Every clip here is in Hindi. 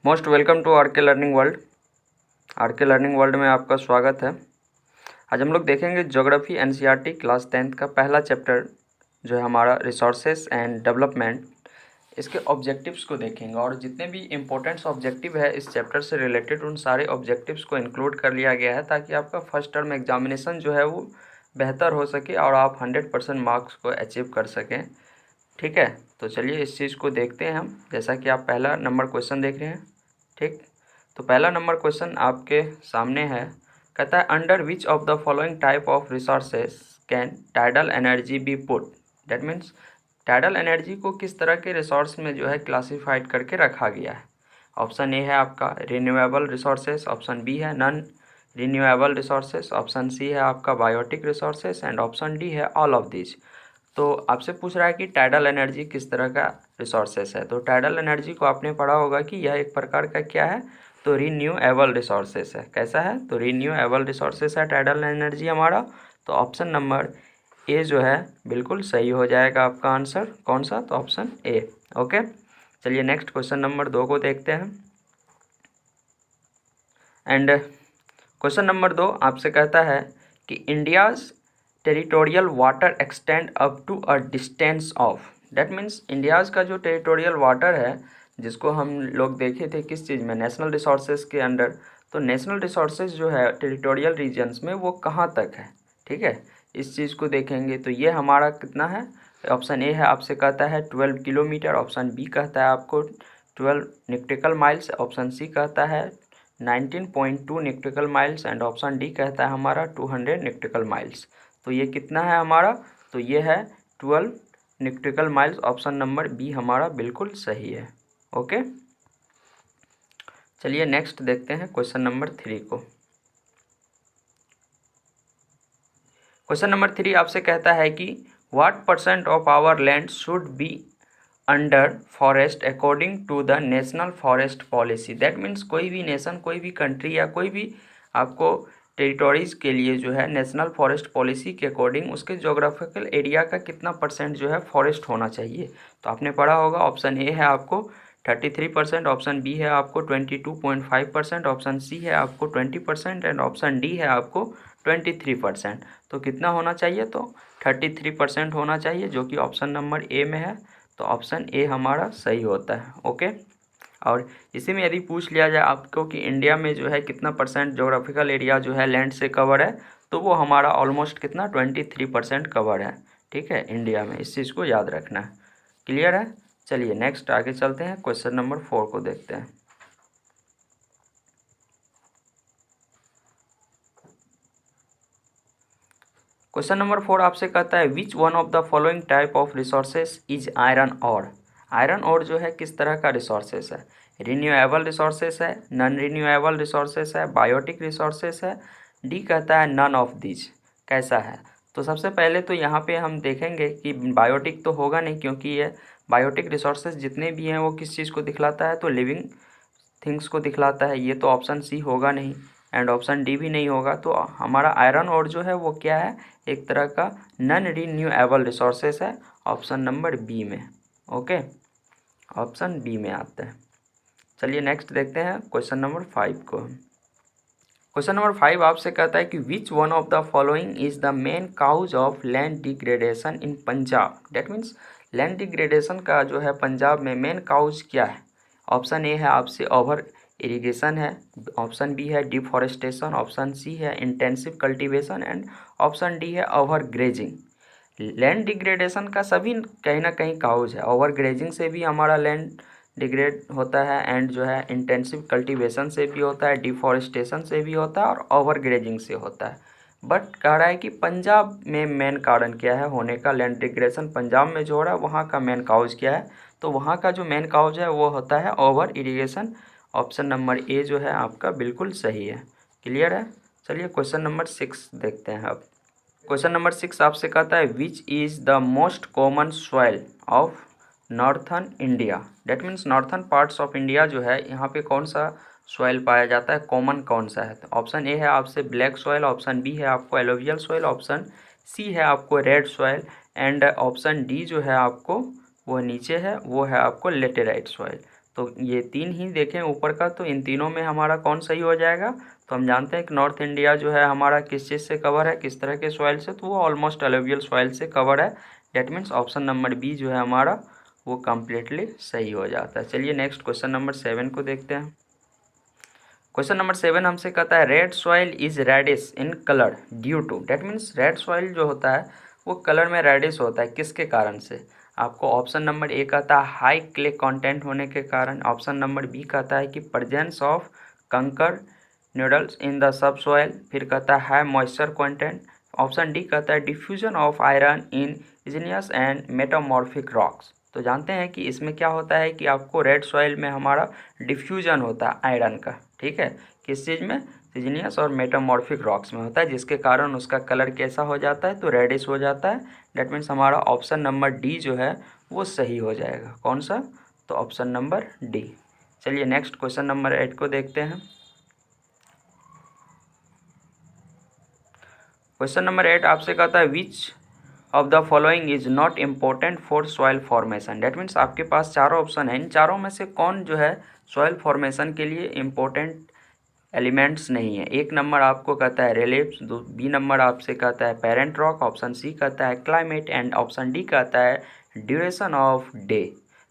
मोस्ट वेलकम टू आर के लर्निंग वर्ल्ड। आर के लर्निंग वर्ल्ड में आपका स्वागत है। आज हम लोग देखेंगे ज्योग्राफी एनसीईआरटी क्लास 10th का पहला चैप्टर जो है हमारा रिसोर्सेस एंड डेवलपमेंट, इसके ऑब्जेक्टिव्स को देखेंगे और जितने भी इम्पोर्टेंट्स ऑब्जेक्टिव है इस चैप्टर से रिलेटेड उन सारे ऑब्जेक्टिव्स को इंक्लूड कर लिया गया है ताकि आपका फर्स्ट टर्म एग्जामिनेशन जो है वो बेहतर हो सके और आप 100% मार्क्स को अचीव कर सकें। ठीक है, तो चलिए इस चीज़ को देखते हैं हम। जैसा कि आप पहला नंबर क्वेश्चन देख रहे हैं, ठीक, तो पहला नंबर क्वेश्चन आपके सामने है। कहता है under which of the following type of resources can tidal energy B put. That means tidal energy को किस तरह के रिसोर्स में जो है क्लासिफाइड करके रखा गया है। ऑप्शन ए है आपका रिन्यूएबल रिसोर्सेज, ऑप्शन बी है non renewable resources, option C है आपका biotic resources and option D है ऑल ऑफ दिस। तो आपसे पूछ रहा है कि टाइडल एनर्जी किस तरह का रिसोर्सेस है। तो टाइडल एनर्जी को आपने पढ़ा होगा कि यह एक प्रकार का क्या है, तो रिन्यूएबल रिसोर्सेस है। कैसा है, तो रिन्यूएबल रिसोर्सेस है टाइडल एनर्जी हमारा। तो ऑप्शन नंबर ए जो है बिल्कुल सही हो जाएगा आपका आंसर। कौन सा, तो ऑप्शन ए। ओके, चलिए नेक्स्ट क्वेश्चन नंबर 2 को देखते हैं। एंड क्वेश्चन नंबर 2 आपसे कहता है कि India's territorial water extend up to a distance of. That means India's का जो टेरिटोरियल वाटर है जिसको हम लोग देखे थे किस चीज़ में, नेशनल रिसोर्सेज के अंडर। तो नेशनल रिसोर्सेज जो है टेरिटोरियल रीजन्स में वो कहाँ तक है, ठीक है, इस चीज़ को देखेंगे। तो ये हमारा कितना है, ऑप्शन ए है आपसे कहता है 12 किलोमीटर, ऑप्शन बी कहता है आपको 12 निक्टिकल माइल्स, ऑप्शन सी कहता है 19.2 निक्टिकल माइल्स एंड ऑप्शन डी कहता है हमारा 200 निक्टिकल माइल्स। तो ये कितना है हमारा, तो ये है 12 निक्टिकल माइल्स। ऑप्शन नंबर बी हमारा बिल्कुल सही है। ओके, चलिए नेक्स्ट देखते हैं क्वेश्चन नंबर 3 को। क्वेश्चन नंबर 3 आपसे कहता है कि what percent of our land should be under forest according to the national forest policy. That means कोई भी नेशन, कोई भी कंट्री या कोई भी आपको टेरिटोरीज़ के लिए जो है नेशनल फॉरेस्ट पॉलिसी के अकॉर्डिंग उसके जोग्राफिकल एरिया का कितना परसेंट जो है फॉरेस्ट होना चाहिए। तो आपने पढ़ा होगा, ऑप्शन ए है आपको 33%, ऑप्शन बी है आपको 22.5%, ऑप्शन सी है आपको 20% एंड ऑप्शन डी है आपको 23%। तो कितना होना चाहिए, तो 33% होना चाहिए, जो कि ऑप्शन नंबर ए में है। तो ऑप्शन ए हमारा सही होता है। ओके, और इसी में यदि पूछ लिया जाए आपको कि इंडिया में जो है कितना परसेंट जोग्राफिकल एरिया जो है लैंड से कवर है, तो वो हमारा ऑलमोस्ट कितना 23% कवर है। ठीक है, इंडिया में, इस चीज़ को याद रखना है। क्लियर है, चलिए नेक्स्ट आगे चलते हैं, क्वेश्चन नंबर 4 को देखते हैं। क्वेश्चन नंबर 4 आपसे कहता है which one of the following type of resources is iron ore. Iron ore जो है किस तरह का रिसोर्सेस है, रिन्यूएबल रिसोर्सेस है, नॉन रिन्यूएबल रिसोर्सेस है, बायोटिक रिसोर्सेस है, डी कहता है नन ऑफ दिस। कैसा है, तो सबसे पहले तो यहाँ पे हम देखेंगे कि बायोटिक तो होगा नहीं, क्योंकि ये बायोटिक रिसोर्सेज जितने भी हैं वो किस चीज़ को दिखलाता है, तो लिविंग थिंग्स को दिखलाता है। ये तो ऑप्शन सी होगा नहीं एंड ऑप्शन डी भी नहीं होगा। तो हमारा आयरन ओर जो है वो क्या है, एक तरह का नॉन रिन्यूएबल रिसोर्सेस है, ऑप्शन नंबर बी में। ओके, ऑप्शन बी में आते हैं। चलिए नेक्स्ट देखते हैं क्वेश्चन नंबर 5 को। क्वेश्चन नंबर 5 आपसे कहता है कि which one of the following is the main cause of land degradation in Punjab. That means land degradation का जो है पंजाब में मेन काउज क्या है। ऑप्शन ए है आपसे ओवर इरिगेशन है, ऑप्शन बी है डिफॉरेस्टेशन, ऑप्शन सी है intensive cultivation and option D है ओवर ग्रेजिंग। लैंड डिग्रेडेशन का सभी कहीं ना कहीं काउज है। ओवर ग्रेजिंग से भी हमारा लैंड डिग्रेड होता है एंड जो है इंटेंसिव कल्टीवेशन से भी होता है, डिफॉरेस्टेशन से भी होता है और ओवर ग्रेजिंग से होता है। बट कह रहा है कि पंजाब में मेन कारण क्या है होने का, लैंड डिग्रेडेशन पंजाब में जो हो रहा है वहाँ का मेन काउज क्या है। तो वहाँ का जो मेन काउज है वो होता है ओवर इरिगेशन। ऑप्शन नंबर ए जो है आपका बिल्कुल सही है। क्लियर है, चलिए क्वेश्चन नंबर 6 देखते हैं अब। क्वेश्चन नंबर 6 आपसे कहता है which is the most common soil of northern India. That means northern parts of India जो है यहाँ पे कौन सा सॉइल पाया जाता है, कॉमन कौन सा है। तो ऑप्शन ए है आपसे ब्लैक सॉइल, ऑप्शन बी है आपको एलोवियल सॉइल, ऑप्शन सी है आपको red soil and option D जो है आपको वो नीचे है, वो है आपको लेटेराइट सॉइल। तो ये 3 ही देखें ऊपर का, तो इन तीनों में हमारा कौन सही हो जाएगा? तो हम जानते हैं कि नॉर्थ इंडिया जो है हमारा किस चीज़ से कवर है, किस तरह के सॉइल से, तो वो ऑलमोस्ट एलुवियल सॉइल से कवर है। That means option number B जो है हमारा वो कम्प्लीटली सही हो जाता है। चलिए नेक्स्ट क्वेश्चन नंबर 7 को देखते हैं। क्वेश्चन नंबर 7 हमसे कहता है red soil is reddish in colour due to. That means red soil जो होता है वो कलर में रेडिश होता है, किसके कारण से? आपको ऑप्शन नंबर ए कहता है हाई क्ले कंटेंट होने के कारण, ऑप्शन नंबर बी कहता है कि प्रेजेंस ऑफ कंकर noodles in the sub soil, फिर कहता है मॉइस्चर कंटेंट, ऑप्शन डी कहता है diffusion of iron in igneous and metamorphic rocks. तो जानते हैं कि इसमें क्या होता है कि आपको रेड सॉइल में हमारा डिफ्यूजन होता है आयरन का, ठीक है, किस चीज़ में? इग्नियस और मेटामॉर्फिक रॉक्स में होता है, जिसके कारण उसका कलर कैसा हो जाता है? तो रेडिश हो जाता है। डेट मीन्स हमारा ऑप्शन नंबर डी जो है वो सही हो जाएगा। कौन सा? तो ऑप्शन नंबर डी। चलिए नेक्स्ट क्वेश्चन नंबर 8 को देखते हैं। क्वेश्चन नंबर 8 आपसे कहता है विच of the following is not important for soil formation. That means आपके पास चारों ऑप्शन है, इन चारों में से कौन जो है सॉइल फॉर्मेशन के लिए इम्पोर्टेंट एलिमेंट्स नहीं है? एक नंबर आपको कहता है रिलीफ, बी नंबर आपसे कहता है पेरेंट रॉक, ऑप्शन सी कहता है क्लाइमेट एंड ऑप्शन डी कहता है ड्यूरेशन ऑफ डे।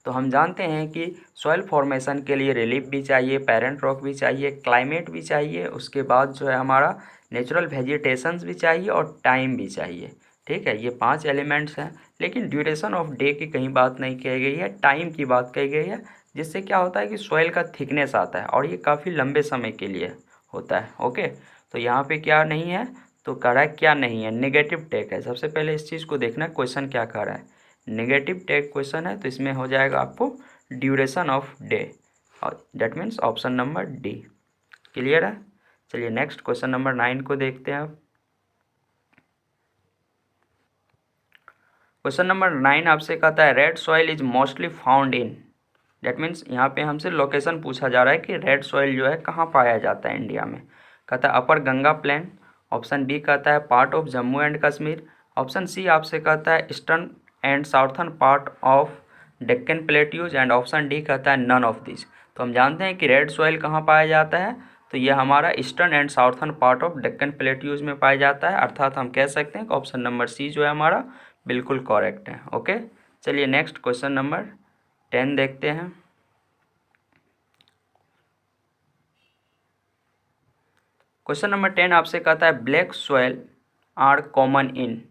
तो हम जानते हैं कि सॉइल फॉर्मेशन के लिए रिलीफ भी चाहिए, पेरेंट रॉक भी चाहिए, क्लाइमेट भी चाहिए, उसके बाद जो है हमारा नेचुरल वेजिटेशंस भी चाहिए और टाइम भी चाहिए, ठीक है। ये 5 एलिमेंट्स हैं, लेकिन ड्यूरेशन ऑफ डे की कहीं बात नहीं कही गई है, टाइम की बात कही गई है, जिससे क्या होता है कि सॉइल का थिकनेस आता है और ये काफ़ी लंबे समय के लिए होता है। ओके, तो यहाँ पे क्या नहीं है? तो करेक्ट क्या नहीं है? नेगेटिव टेक है। सबसे पहले इस चीज़ को देखना क्वेश्चन क्या कर रहा है, नेगेटिव टेक क्वेश्चन है, तो इसमें हो जाएगा आपको ड्यूरेशन ऑफ डे, और date means option number D. Clear है? चलिए नेक्स्ट क्वेश्चन नंबर 9 को देखते हैं अब। क्वेश्चन नंबर 9 आपसे कहता है red soil is mostly found in. That means यहाँ पे हमसे लोकेशन पूछा जा रहा है कि रेड सॉइल जो है कहाँ पाया जाता है इंडिया में। कहता है upper Ganga plain, option B कहता है part of Jammu and Kashmir, option C आपसे कहता है eastern and southern part of Deccan plateaus, and option D कहता है नन ऑफ दिस। तो हम जानते हैं कि रेड सॉइल कहाँ पाया जाता है, तो ये हमारा eastern and southern part of Deccan plateaus में पाया जाता है, अर्थात हम कह सकते हैं कि ऑप्शन नंबर सी जो है हमारा बिल्कुल करेक्ट है। ओके, चलिए नेक्स्ट क्वेश्चन नंबर 10 देखते हैं। क्वेश्चन नंबर 10 आपसे कहता है black soil are common in.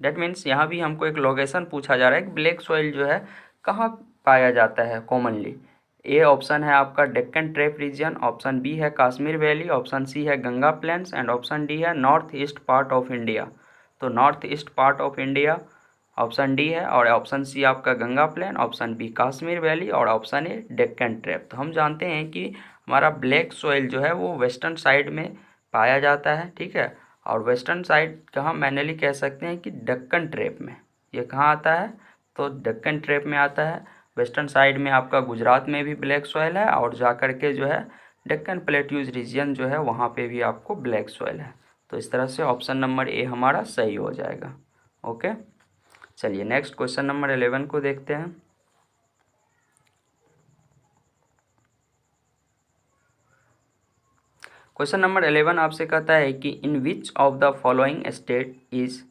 That means यहाँ भी हमको एक लोकेशन पूछा जा रहा है कि ब्लैक सॉइल जो है कहाँ पाया जाता है कॉमनली। ए ऑप्शन है आपका Deccan trap region, option B है कश्मीर वैली, ऑप्शन सी है Ganga plains, and option D है north east part of India. तो north east part of India option D है, और ऑप्शन सी आपका Ganga plain, option B Kashmir valley, और ऑप्शन ए डेक्कन ट्रेप। तो हम जानते हैं कि हमारा ब्लैक सॉइल जो है वो वेस्टर्न साइड में पाया जाता है, ठीक है, और वेस्टर्न साइड कहाँ मैनली कह सकते हैं कि डेक्कन ट्रेप में। ये कहाँ आता है? तो डेक्कन ट्रेप में आता है। वेस्टर्न साइड में आपका गुजरात में भी ब्लैक सॉइल है, और जा कर के जो है डेक्कन प्लेट्यूज रीजन जो है वहाँ पे भी आपको ब्लैक सॉइल है। तो इस तरह से ऑप्शन नंबर ए हमारा सही हो जाएगा। ओके, चलिए नेक्स्ट क्वेश्चन नंबर 11 को देखते हैं। क्वेश्चन नंबर 11 आपसे कहता है कि in which of the following state is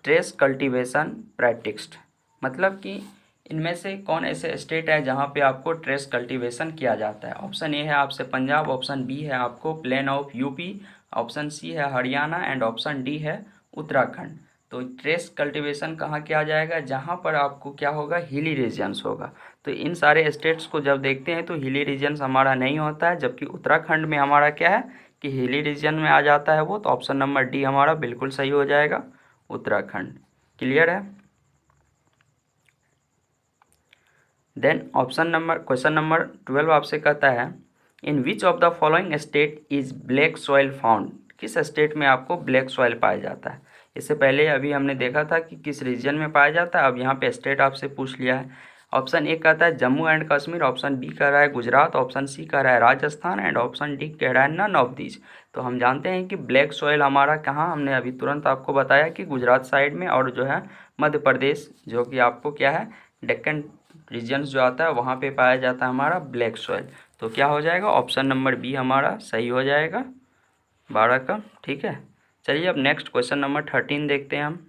terrace cultivation practised. मतलब कि इनमें से कौन ऐसे स्टेट है जहाँ पे आपको ट्रेस कल्टीवेशन किया जाता है। ऑप्शन ए है आपसे पंजाब, ऑप्शन बी है आपको plain of UP, option C है हरियाणा, एंड ऑप्शन डी है उत्तराखंड। तो ट्रेस कल्टीवेशन कहाँ किया जाएगा? जहाँ पर आपको क्या होगा, हिली रीजन्स होगा। तो इन सारे स्टेट्स को जब देखते हैं तो हिली रीजन्स हमारा नहीं होता है, जबकि उत्तराखंड में हमारा क्या है कि हिली रीजन में आ जाता है वो। तो ऑप्शन नंबर डी हमारा बिल्कुल सही हो जाएगा, उत्तराखंड। क्लियर है? देन क्वेश्चन नंबर 12 आपसे कहता है in which of the following state is black soil found. किस स्टेट में आपको ब्लैक सॉइल पाया जाता है? इससे पहले अभी हमने देखा था कि किस रीजन में पाया जाता है, अब यहाँ पे स्टेट आपसे पूछ लिया है। ऑप्शन ए कहता है Jammu and Kashmir, option B कह रहा है गुजरात, ऑप्शन सी कह रहा है राजस्थान, एंड ऑप्शन डी कह रहा है नन ऑफ दिस। तो हम जानते हैं कि ब्लैक सॉइल हमारा कहाँ, हमने अभी तुरंत आपको बताया कि गुजरात साइड में, और जो है मध्य प्रदेश जो कि आपको क्या है डेक्कन रीजन्स जो आता है वहाँ पे पाया जाता है हमारा ब्लैक सॉइल। तो क्या हो जाएगा, ऑप्शन नंबर बी हमारा सही हो जाएगा 12 का। ठीक है, चलिए अब नेक्स्ट क्वेश्चन नंबर 13 देखते हैं हम।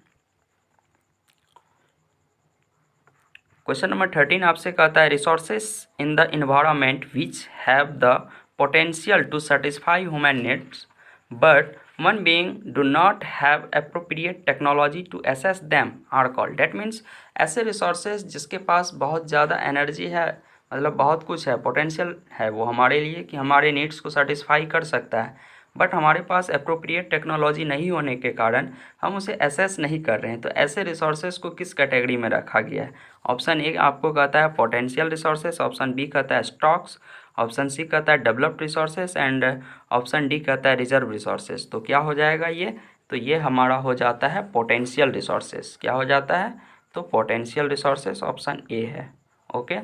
क्वेश्चन नंबर 13 आपसे कहता है resources in the environment which have the potential to satisfy human needs but one being do not have appropriate technology to access them are called. That means ऐसे रिसोर्सेज जिसके पास बहुत ज़्यादा एनर्जी है, मतलब बहुत कुछ है, पोटेंशियल है वो हमारे लिए कि हमारे नीड्स को सेटिस्फाई कर सकता है, बट हमारे पास एप्रोप्रिएट टेक्नोलॉजी नहीं होने के कारण हम उसे एसेस नहीं कर रहे हैं। तो ऐसे रिसोर्सेज को किस कैटेगरी में रखा गया है? ऑप्शन ए आपको कहता है पोटेंशियल रिसोर्सेज, ऑप्शन बी कहता है स्टॉक्स, ऑप्शन सी कहता है developed resources and option D कहता है रिजर्व रिसोर्सेज। तो क्या हो जाएगा ये? तो ये हमारा हो जाता है पोटेंशियल रिसोर्सेज। क्या हो जाता है? तो पोटेंशियल रिसोर्सेज ऑप्शन ए है। ओके,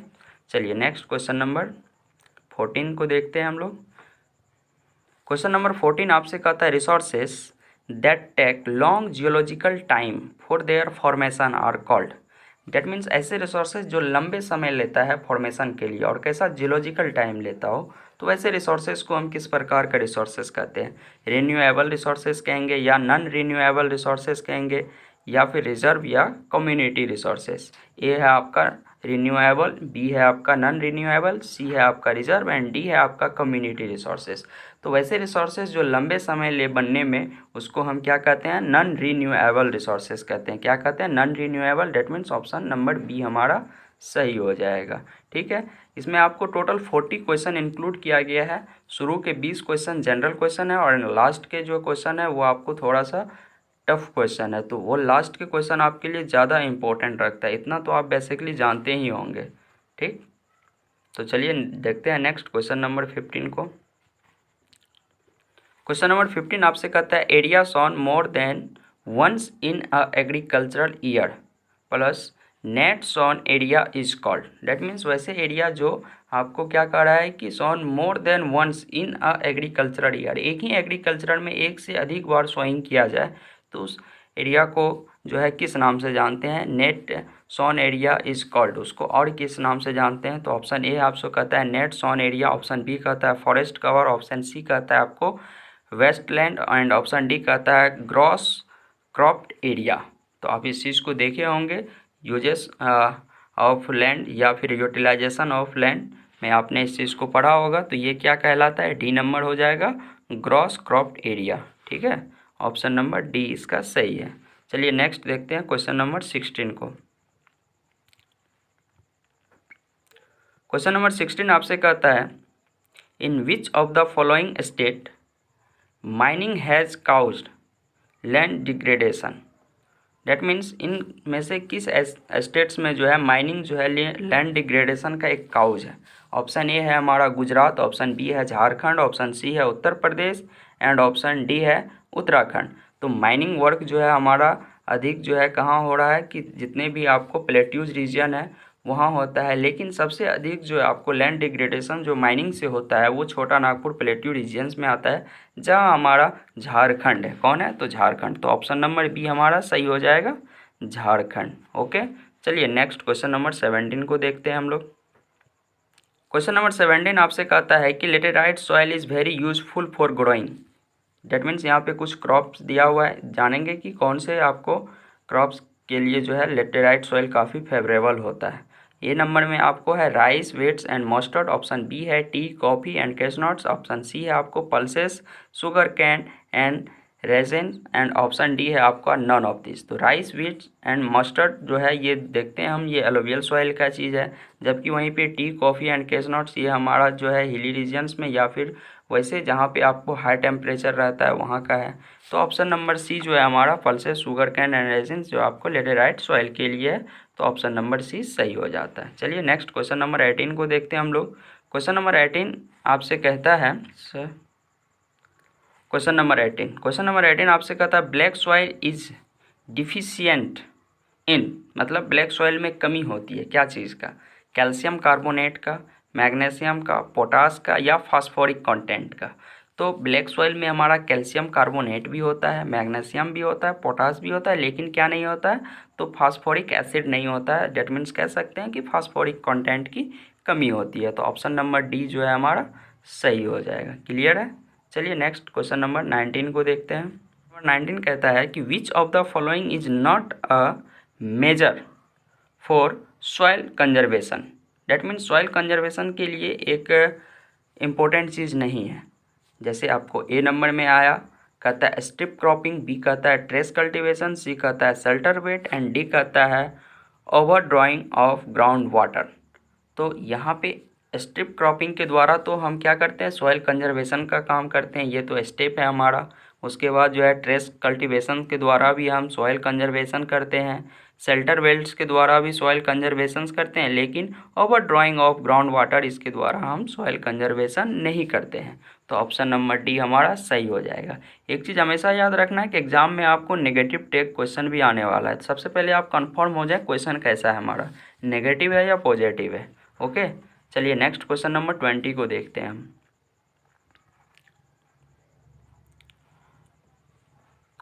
चलिए नेक्स्ट क्वेश्चन नंबर 14 को देखते हैं हम लोग। क्वेश्चन नंबर 14 आपसे कहता है resources that take long geological time for their formation are called. That means ऐसे रिसोर्सेज जो लंबे समय लेता है फॉर्मेशन के लिए और कैसा जियोलॉजिकल टाइम लेता हो, तो वैसे रिसोर्सेज को हम किस प्रकार का रिसोर्सेज कहते हैं? रिन्यूएबल रिसोर्सेज कहेंगे या नॉन रिन्यूएबल रिसोर्सेज कहेंगे या फिर रिजर्व या कम्युनिटी रिसोर्सेज। ए है आपका रिन्यूएबल, बी है आपका नॉन रिन्यूएबल, सी है आपका रिजर्व एंड डी है आपका कम्युनिटी रिसोर्सेज। तो वैसे रिसोर्सेज जो लंबे समय ले बनने में उसको हम क्या कहते हैं? नॉन रिन्यूएबल रिसोर्सेज कहते हैं। क्या कहते हैं? Non renewable. That means option number B हमारा सही हो जाएगा। ठीक है, इसमें आपको टोटल 40 क्वेश्चन इंक्लूड किया गया है। शुरू के 20 क्वेश्चन जनरल क्वेश्चन है और लास्ट के जो क्वेश्चन है वो आपको थोड़ा सा टफ क्वेश्चन है, तो वो लास्ट के क्वेश्चन आपके लिए ज़्यादा इंपॉर्टेंट रखता है। इतना तो आप बेसिकली जानते ही होंगे। ठीक, तो चलिए देखते हैं नेक्स्ट क्वेश्चन नंबर 15 को। क्वेश्चन नंबर 15 आपसे कहता है area sown more than once in a agricultural year plus net sown area is called. That means वैसे एरिया जो आपको क्या कह रहा है कि sown more than once in a agricultural year, एक ही एग्रीकल्चर में एक से अधिक बार सोइंग किया जाए तो उस एरिया को जो है किस नाम से जानते हैं? Net sown area is called. उसको और किस नाम से जानते हैं? तो ऑप्शन ए आपसे कहता है net sown area, option B कहता है फॉरेस्ट कवर, ऑप्शन सी कहता है आपको वेस्टलैंड एंड ऑप्शन डी कहता है ग्रॉस क्रॉप्ड एरिया। तो आप इस चीज़ को देखे होंगे, यूजेस ऑफ लैंड या फिर यूटिलाइजेशन ऑफ लैंड में आपने इस चीज़ को पढ़ा होगा। तो ये क्या कहलाता है? डी नंबर हो जाएगा, ग्रॉस क्रॉप्ड एरिया। ठीक है, ऑप्शन नंबर डी इसका सही है। चलिए नेक्स्ट देखते हैं क्वेश्चन नंबर 16 को। क्वेश्चन नंबर 16 आपसे कहता है in which of the following state mining has caused land degradation. That means इन में से किस स्टेट्स में जो है माइनिंग जो है लैंड डिग्रेडेशन का एक काउज है? ऑप्शन ए है हमारा गुजरात, ऑप्शन बी है झारखंड, ऑप्शन सी है Uttar Pradesh and option D है उत्तराखंड। तो माइनिंग वर्क जो है हमारा अधिक जो है कहाँ हो रहा है कि जितने भी आपको प्लेट्यूज रीजन है वहाँ होता है, लेकिन सबसे अधिक जो है आपको लैंड डिग्रेडेशन जो माइनिंग से होता है वो छोटा नागपुर प्लेट्यू रीजन्स में आता है, जहाँ हमारा झारखंड है। कौन है? तो झारखंड। तो ऑप्शन नंबर बी हमारा सही हो जाएगा, झारखंड। ओके, चलिए नेक्स्ट क्वेश्चन नंबर 17 को देखते हैं हम लोग। क्वेश्चन नंबर 17 आपसे कहता है कि laterite soil is very useful for growing. Date means यहाँ पे कुछ क्रॉप्स दिया हुआ है, जानेंगे कि कौन से आपको क्रॉप्स के लिए जो है लेटेराइट सॉइल काफ़ी फेवरेबल होता है। ए नंबर में आपको है rice, wheats and mustard, option B है tea, coffee and cashew nuts, option C है आपको pulses, sugarcane and raisin and option D है आपका नन ऑफ दिस। तो राइस, वेट्स एंड मस्टर्ड जो है ये देखते हैं हम, ये एलोवियल सॉइल का चीज़ है, जबकि वहीं पे टी, कॉफ़ी एंड कैशनट्स ये हमारा जो है हिली रीजन्स में या फिर वैसे जहाँ पे आपको हाई टेम्परेचर रहता है वहाँ का है। तो ऑप्शन नंबर सी जो है हमारा pulses, sugarcane and resin जो आपको लेटेराइट सॉइल के लिए है, तो ऑप्शन नंबर सी सही हो जाता है। चलिए नेक्स्ट क्वेश्चन नंबर 18 को देखते हैं हम लोग। क्वेश्चन नंबर 18 आपसे कहता है सर, क्वेश्चन नंबर 18 आपसे कहता है black soil is deficient in, मतलब ब्लैक सॉइल में कमी होती है क्या चीज़ का? कैल्शियम कार्बोनेट का, मैग्नीशियम का, पोटास का या फास्फोरिक कंटेंट का। तो ब्लैक सॉइल में हमारा कैल्शियम कार्बोनेट भी होता है, मैग्नीशियम भी होता है, पोटास भी होता है, लेकिन क्या नहीं होता है, तो फास्फोरिक एसिड नहीं होता है। डेट मीन्स कह सकते हैं कि फास्फोरिक कंटेंट की कमी होती है। तो ऑप्शन नंबर डी जो है हमारा सही हो जाएगा। क्लियर है। चलिए नेक्स्ट क्वेश्चन नंबर 19 को देखते हैं। नंबर 19 कहता है कि which of the following is not a major for soil conservation. That means soil conservation के लिए एक इम्पोर्टेंट चीज़ नहीं है। जैसे आपको ए नंबर में आया, कहता है स्ट्रिप क्रॉपिंग, बी कहता है ट्रेस कल्टीवेशन, सी कहता है शेल्टर बेट एंड डी कहता है over drying of ground water. तो यहाँ पे स्ट्रिप क्रॉपिंग के द्वारा तो हम क्या करते हैं, सॉइल कंजर्वेशन का काम करते हैं, ये तो स्टेप है हमारा। उसके बाद जो है ट्रेस कल्टीवेशन के द्वारा भी हम सॉइल कंजर्वेशन करते हैं, शेल्टर बेल्ट्स के द्वारा भी सॉइल कंजर्वेशन करते हैं, लेकिन over drying of ground water इसके द्वारा हम सॉइल कंजर्वेशन नहीं करते हैं। तो ऑप्शन नंबर डी हमारा सही हो जाएगा। एक चीज़ हमेशा याद रखना है कि एग्जाम में आपको नेगेटिव टेक क्वेश्चन भी आने वाला है। सबसे पहले आप कंफर्म हो जाए क्वेश्चन कैसा है हमारा, नेगेटिव है या पॉजिटिव है। ओके, चलिए नेक्स्ट क्वेश्चन नंबर 20 को देखते हैं हम।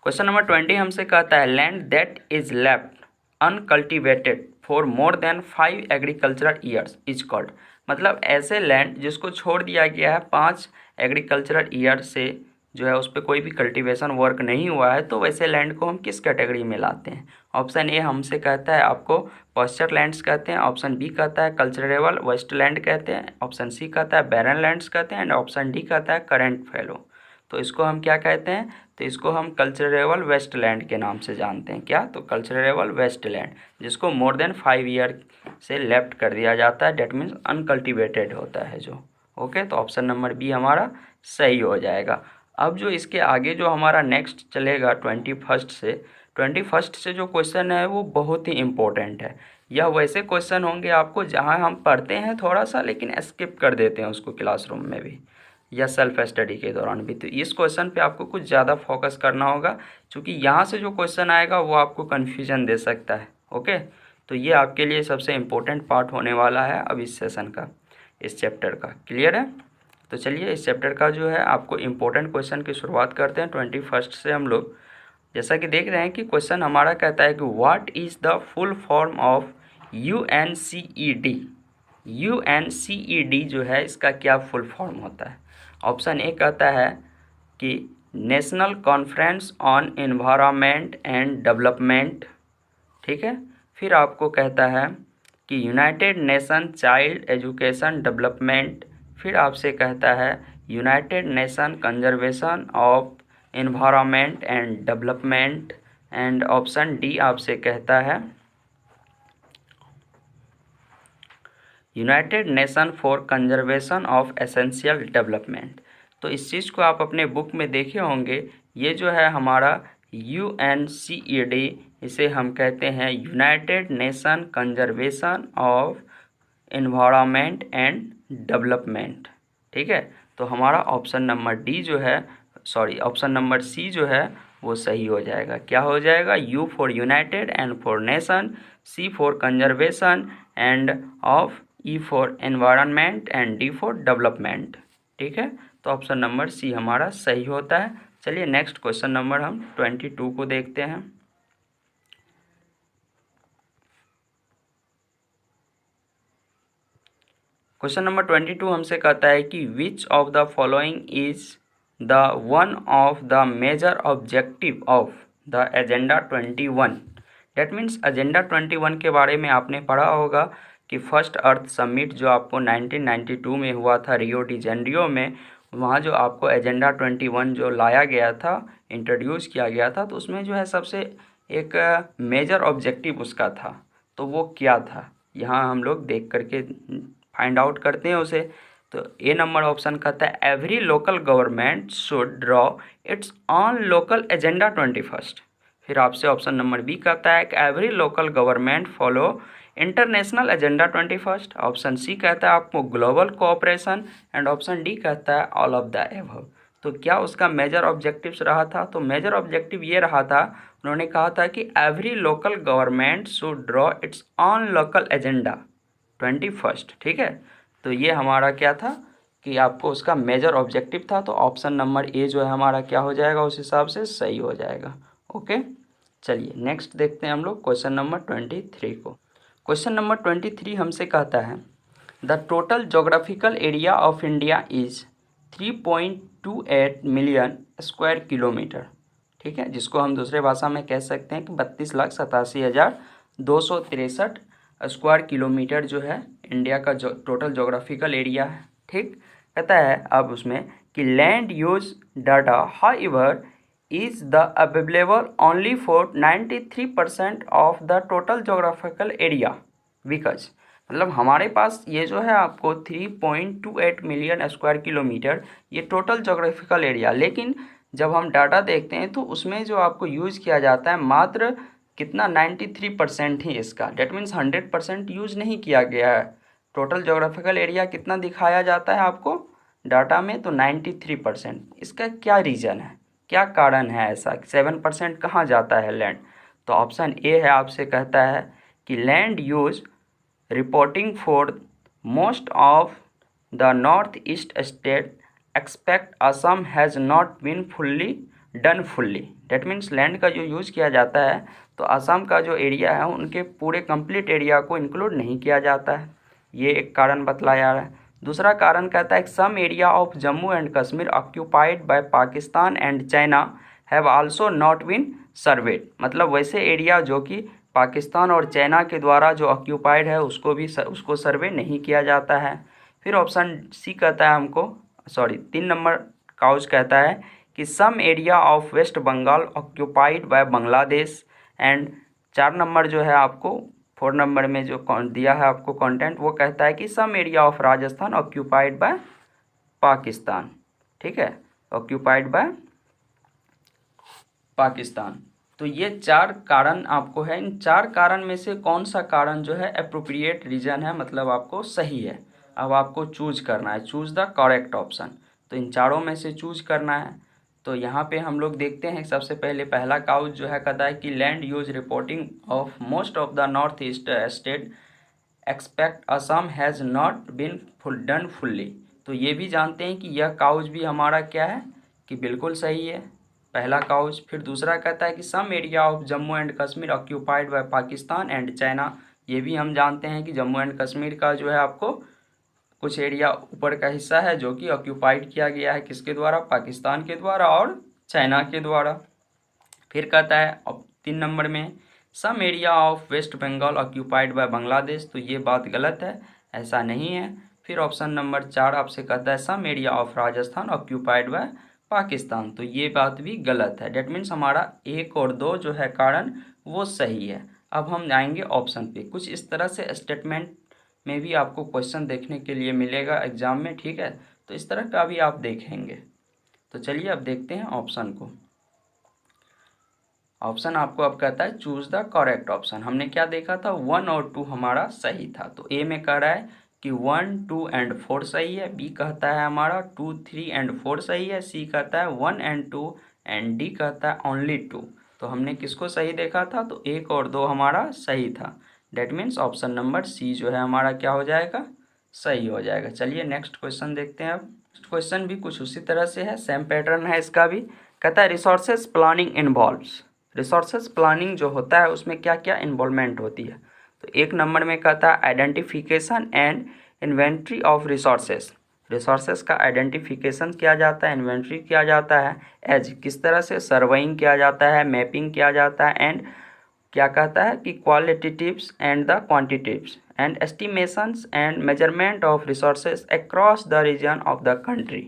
क्वेश्चन नंबर 20 हमसे कहता है land that is left uncultivated for more than 5 agricultural years is called. मतलब ऐसे लैंड जिसको छोड़ दिया गया है 5 एग्रीकल्चरल ईयर से, जो है उस पर कोई भी कल्टीवेशन वर्क नहीं हुआ है, तो वैसे लैंड को हम किस कैटेगरी में लाते हैं। ऑप्शन ए हमसे कहता है आपको पॉस्चर लैंड्स कहते हैं, ऑप्शन बी कहता है कल्चरेबल वेस्टलैंड कहते हैं, ऑप्शन सी कहता है बैरन लैंड्स कहते हैं एंड ऑप्शन डी कहता है करेंट फैलो। तो इसको हम क्या कहते हैं, तो इसको हम कल्चरेबल वेस्टलैंड के नाम से जानते हैं। क्या, तो कल्चरेबल वेस्टलैंड जिसको मोर देन 5 ईयर से लेफ्ट कर दिया जाता है, डेट मीन्स अनकल्टिवेटेड होता है जो। ओके, तो ऑप्शन नंबर बी हमारा सही हो जाएगा। अब जो इसके आगे जो हमारा नेक्स्ट चलेगा 21st से जो क्वेश्चन है वो बहुत ही इम्पोर्टेंट है। यह वैसे क्वेश्चन होंगे आपको जहां हम पढ़ते हैं थोड़ा सा लेकिन स्किप कर देते हैं उसको क्लासरूम में भी या सेल्फ स्टडी के दौरान भी। तो इस क्वेश्चन पे आपको कुछ ज़्यादा फोकस करना होगा, क्योंकि यहाँ से जो क्वेश्चन आएगा वो आपको कन्फ्यूजन दे सकता है। ओके, तो ये आपके लिए सबसे इम्पोर्टेंट पार्ट होने वाला है अब इस सेशन का, इस चैप्टर का। क्लियर है। तो चलिए इस चैप्टर का जो है आपको इम्पोर्टेंट क्वेश्चन की शुरुआत करते हैं 21st से हम लोग। जैसा कि देख रहे हैं कि क्वेश्चन हमारा कहता है कि what is the full form of UNCED। UNCED जो है इसका क्या फुल फॉर्म होता है। ऑप्शन ए कहता है कि national conference on environment and development, ठीक है। फिर आपको कहता है कि United nation child education development. फिर आपसे कहता है United nation conservation of environment and development and option D आपसे कहता है United nation for conservation of essential development. तो इस चीज़ को आप अपने बुक में देखे होंगे। ये जो है हमारा UNCED, इसे हम कहते हैं United nation conservation of environment and development, ठीक है। तो हमारा ऑप्शन नंबर डी जो है, ऑप्शन नंबर सी जो है वो सही हो जाएगा। क्या हो जाएगा, U for United, N for nation, C for conservation end of E for environment and D for development, ठीक है। तो ऑप्शन नंबर सी हमारा सही होता है। चलिए नेक्स्ट क्वेश्चन नंबर हम 22 को देखते हैं। क्वेश्चन नंबर 22 हमसे कहता है कि which of the following is the one of the major objective of the agenda 21। That means agenda 21 के बारे में आपने पढ़ा होगा कि फर्स्ट अर्थ समिट जो आपको 1992 में हुआ था रियो डी जेनेरियो में, वहाँ जो आपको एजेंडा 21 जो लाया गया था, इंट्रोड्यूस किया गया था, तो उसमें जो है सबसे एक मेजर ऑब्जेक्टिव उसका था। तो वो क्या था, यहाँ हम लोग देख करके फाइंड आउट करते हैं उसे। तो ए नंबर ऑप्शन कहता है every local government should draw its own local agenda 21। फिर आपसे ऑप्शन नंबर बी कहता है कि every local government follow international agenda 21। Option C कहता है आपको global cooperation and option D कहता है ऑल ऑफ द एबव। तो क्या उसका मेजर ऑब्जेक्टिव्स रहा था, तो मेजर ऑब्जेक्टिव ये रहा था, उन्होंने कहा था कि every local government should draw its own local agenda 21, ठीक है। तो ये हमारा क्या था कि आपको उसका मेजर ऑब्जेक्टिव था, तो ऑप्शन नंबर ए जो है हमारा क्या हो जाएगा, उस हिसाब से सही हो जाएगा। ओके, चलिए नेक्स्ट देखते हैं हम लोग क्वेश्चन नंबर 23 को। क्वेश्चन नंबर 23 हमसे कहता है the total geographical area of India is 3.28 million square kilometre. ठीक है, जिसको हम दूसरे भाषा में कह सकते हैं कि 32,87,263 स्क्वायर किलोमीटर जो है इंडिया का जो टोटल जोग्राफिकल एरिया है। ठीक, कहता है अब उसमें कि land use data however is the available only for 93% of the total geographical area because, मतलब हमारे पास ये जो है आपको 3.28 मिलियन स्क्वायर किलोमीटर ये टोटल जोग्राफिकल एरिया, लेकिन जब हम डाटा देखते हैं तो उसमें जो आपको यूज़ किया जाता है मात्र कितना 93% ही इसका, डेट मीन्स 100% यूज़ नहीं किया गया है। टोटल जोग्राफिकल एरिया कितना दिखाया जाता है आपको डाटा में, तो 93%। इसका क्या रीज़न है, क्या कारण है ऐसा, 7% कहाँ जाता है लैंड? तो ऑप्शन ए है आपसे कहता है कि land use reporting for most of the north east state expect Assam has not been fully done fully. That means land का जो यूज़ किया जाता है तो असम का जो एरिया है उनके पूरे कंप्लीट एरिया को इंक्लूड नहीं किया जाता है, ये एक कारण बतलाया जा रहा है। दूसरा कारण कहता है कि some area of Jammu and Kashmir occupied by Pakistan and China have also not been surveyed, मतलब वैसे एरिया जो कि पाकिस्तान और चाइना के द्वारा जो ऑक्यूपाइड है उसको सर्वे नहीं किया जाता है। फिर ऑप्शन सी कहता है हमको, 3 नंबर काउज कहता है कि some area of West Bengal occupied by Bangladesh and 4 number जो है आपको 4 नंबर में जो दिया है आपको कंटेंट वो कहता है कि some area of Rajasthan occupied by Pakistan. ठीक है, ऑक्यूपाइड बाय पाकिस्तान। तो ये 4 कारण आपको है, इन 4 कारण में से कौन सा कारण जो है एप्रोप्रिएट रीजन है, मतलब आपको सही है। अब आपको चूज करना है, चूज द करेक्ट ऑप्शन, तो इन चारों में से चूज करना है। तो यहाँ पे हम लोग देखते हैं सबसे पहले पहला काउज जो है कहता है कि land use reporting of most of the north east state expect Assam has not been done fully. तो ये भी जानते हैं कि यह काउज भी हमारा क्या है कि बिल्कुल सही है, पहला काउज। फिर दूसरा कहता है कि some area of Jammu and Kashmir occupied by Pakistan and China, ये भी हम जानते हैं कि जम्मू एंड कश्मीर का जो है आपको कुछ एरिया ऊपर का हिस्सा है जो कि ऑक्यूपाइड किया गया है किसके द्वारा, पाकिस्तान के द्वारा और चाइना के द्वारा। फिर कहता है 3 नंबर में some area of West Bengal occupied by Bangladesh, तो ये बात गलत है, ऐसा नहीं है। फिर ऑप्शन नंबर 4 आपसे कहता है some area of Rajasthan occupied by Pakistan, तो ये बात भी गलत है। डेट मीन्स हमारा 1 और 2 जो है कारण वो सही है। अब हम जाएंगे ऑप्शन पे। कुछ इस तरह से स्टेटमेंट में भी आपको क्वेश्चन देखने के लिए मिलेगा एग्जाम में, ठीक है, तो इस तरह का भी आप देखेंगे। तो चलिए अब देखते हैं ऑप्शन को। ऑप्शन आपको अब कहता है चूज द करेक्ट ऑप्शन। हमने क्या देखा था, 1 और 2 हमारा सही था, तो ए में कह रहा है कि 1, 2 एंड 4 सही है, बी कहता है हमारा 2, 3 एंड 4 सही है, सी कहता है 1 एंड 2 एंड डी कहता है ओनली 2। तो हमने किसको सही देखा था, तो 1 और 2 हमारा सही था। That means option number C जो है हमारा क्या हो जाएगा, सही हो जाएगा। चलिए नेक्स्ट क्वेश्चन देखते हैं। अब नेक्स्ट क्वेश्चन भी कुछ उसी तरह से है, सेम पैटर्न है इसका भी। कहता है resources planning involves. Resources planning जो होता है उसमें क्या क्या इन्वॉल्वमेंट होती है, तो 1 नंबर में कहता है identification and inventory of resources. Resources का आइडेंटिफिकेशन किया जाता है, इन्वेंट्री किया जाता है, एज किस तरह से सर्वेइंग किया जाता है, मैपिंग किया जाता है, एंड क्या कहता है कि qualitatives and the quantitatives and estimations and measurement of resources across the region of the country,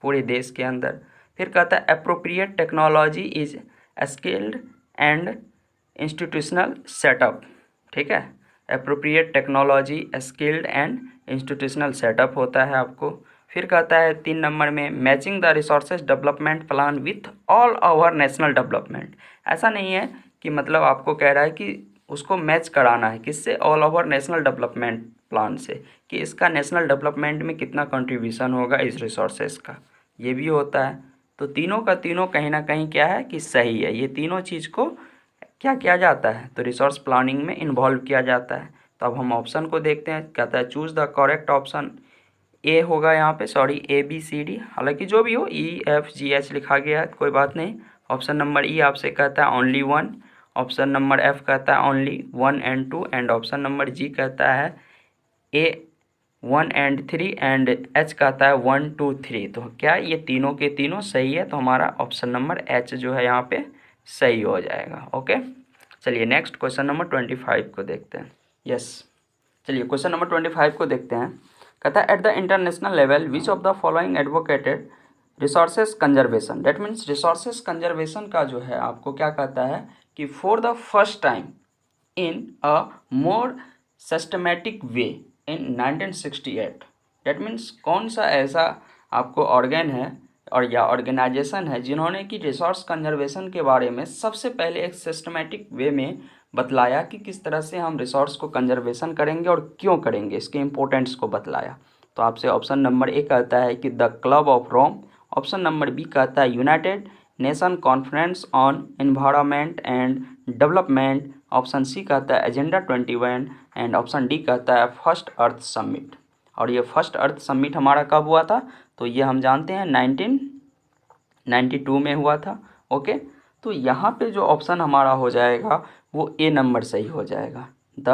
पूरे देश के अंदर। फिर कहता है appropriate technology is skilled and institutional setup. ठीक है, appropriate technology skilled and institutional setup होता है आपको। फिर कहता है 3 नंबर में matching the resources development plan with all over national development. ऐसा नहीं है कि मतलब आपको कह रहा है कि उसको मैच कराना है किससे, all over national development plan से, कि इसका नेशनल डेवलपमेंट में कितना कंट्रीब्यूशन होगा इस रिसोर्सेज का, ये भी होता है। तो तीनों का तीनों कहीं ना कहीं क्या है कि सही है, ये तीनों चीज़ को क्या किया जाता है, तो रिसोर्स प्लानिंग में इन्वॉल्व किया जाता है। तो अब हम ऑप्शन को देखते हैं। कहता है choose the correct option A होगा यहाँ पे, सॉरी ABCD, हालांकि जो भी हो EFGH लिखा गया है, कोई बात नहीं। ऑप्शन नंबर ई आपसे कहता है ओनली 1, ऑप्शन नंबर F कहता है only 1 and 2, and option number G कहता है A 1 and 3, एंड H कहता है 1 2 3। तो क्या ये तीनों के तीनों सही है, तो हमारा ऑप्शन नंबर H जो है यहाँ पे सही हो जाएगा। ओके, चलिए नेक्स्ट क्वेश्चन नंबर 25 को देखते हैं। यस, चलिए क्वेश्चन नंबर 25 को देखते हैं। कहता है at the international level which of the following advocated resources conservation. That means resources conservation का जो है आपको क्या कहता है कि for the first time in a more systematic way in 1968। That means कौन सा ऐसा आपको ऑर्गन है और या ऑर्गेनाइजेशन है जिन्होंने कि रिसोर्स कंजर्वेशन के बारे में सबसे पहले एक सिस्टमेटिक वे में बतलाया कि किस तरह से हम रिसोर्स को कंजर्वेशन करेंगे और क्यों करेंगे, इसके इम्पोर्टेंस को बतलाया। तो आपसे ऑप्शन नंबर ए कहता है कि the club of Rome, option number B कहता है United Nation conference on environment and development, option C कहता है एजेंडा 21, एंड ऑप्शन डी कहता है फर्स्ट अर्थ समिट। और ये फर्स्ट अर्थ समिट हमारा कब हुआ था, तो ये हम जानते हैं 1992 में हुआ था। ओके, तो यहाँ पे जो ऑप्शन हमारा हो जाएगा वो ए नंबर सही हो जाएगा, द